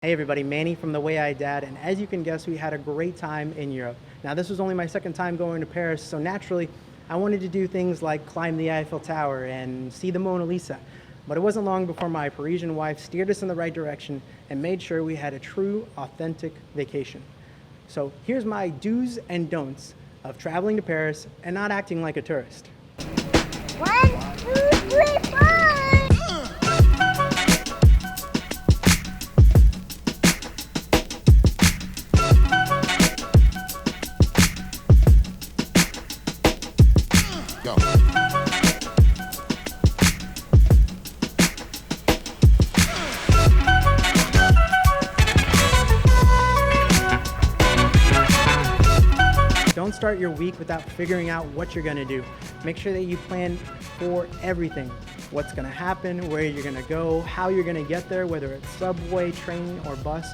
Hey everybody, Manny from The Way I Dad, and as you can guess, we had a great time in Europe. Now this was only my second time going to Paris, so naturally I wanted to do things like climb the Eiffel Tower and see the Mona Lisa. But it wasn't long before my Parisian wife steered us in the right direction and made sure we had a true, authentic vacation. So here's my do's and don'ts of traveling to Paris and not acting like a tourist. 1, 2, 3, 4. Go. Don't start your week without figuring out what you're gonna do. Make sure that you plan for everything. What's gonna happen, where you're gonna go, how you're gonna get there, whether it's subway, train, or bus,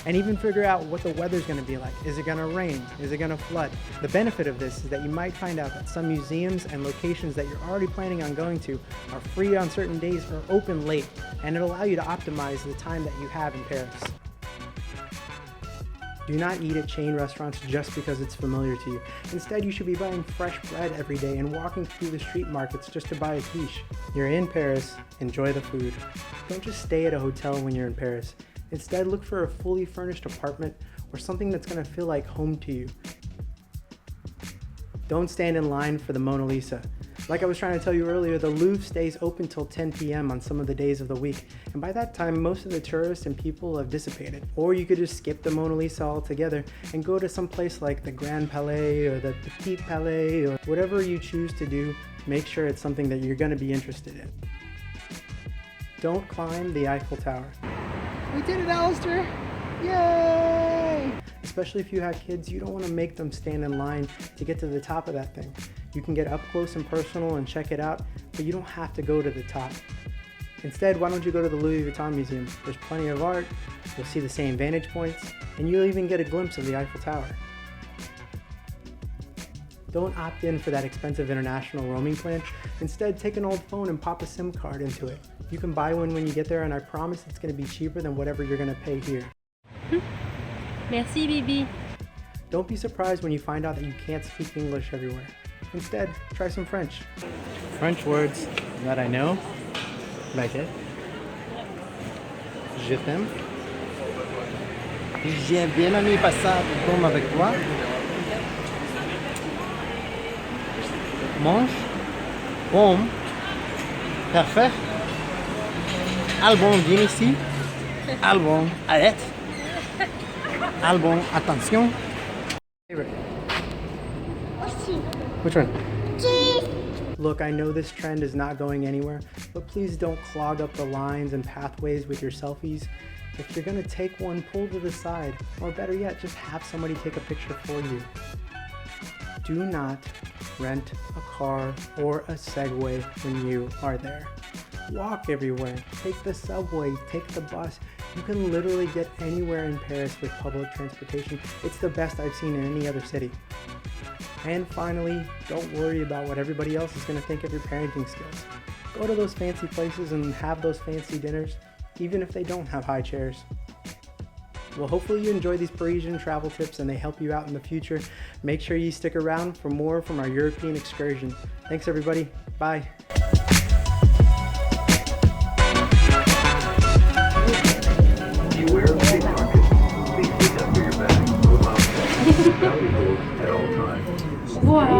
and even figure out what the weather's gonna be like. Is it gonna rain? Is it gonna flood? The benefit of this is that you might find out that some museums and locations that you're already planning on going to are free on certain days or open late, and it'll allow you to optimize the time that you have in Paris. Do not eat at chain restaurants just because it's familiar to you. Instead, you should be buying fresh bread every day and walking through the street markets just to buy a quiche. You're in Paris, enjoy the food. Don't just stay at a hotel when you're in Paris. Instead, look for a fully furnished apartment or something that's gonna feel like home to you. Don't stand in line for the Mona Lisa. Like I was trying to tell you earlier, the Louvre stays open till 10 p.m. on some of the days of the week, and by that time most of the tourists and people have dissipated. Or you could just skip the Mona Lisa altogether and go to some place like the Grand Palais or the Petit Palais, or whatever you choose to do. Make sure it's something that you're going to be interested in. Don't climb the Eiffel Tower. We did it, Alistair! Yay! Especially if you have kids, you don't want to make them stand in line to get to the top of that thing. You can get up close and personal and check it out, but you don't have to go to the top. Instead, why don't you go to the Louis Vuitton Museum? There's plenty of art, you'll see the same vantage points, and you'll even get a glimpse of the Eiffel Tower. Don't opt in for that expensive international roaming plan. Instead, take an old phone and pop a SIM card into it. You can buy one when you get there, and I promise it's going to be cheaper than whatever you're going to pay here. Merci, Bibi. Don't be surprised when you find out that you can't speak English everywhere. Instead, try some French. French words that I know, like it. Je t'aime. J'ai bien aimé passer du temps avec toi. Mange. Pomme. Parfait. Albon, viens ici. Albon, arrête. Albon, attention. Favorite. Aussi. Which one? Cheese. Look, I know this trend is not going anywhere, but please don't clog up the lines and pathways with your selfies. If you're gonna take one, pull to the side, or better yet, just have somebody take a picture for you. Do not rent a car or a Segway when you are there. Walk everywhere, take the subway, take the bus. You can literally get anywhere in Paris with public transportation. It's the best I've seen in any other city. And finally, don't worry about what everybody else is going to think of your parenting skills. Go to those fancy places and have those fancy dinners, even if they don't have high chairs. Well, hopefully you enjoy these Parisian travel tips and they help you out in the future. Make sure you stick around for more from our European excursion. Thanks everybody. Bye. Beware of pickpockets. Please dig under your bag. Valuables at all times. Wow.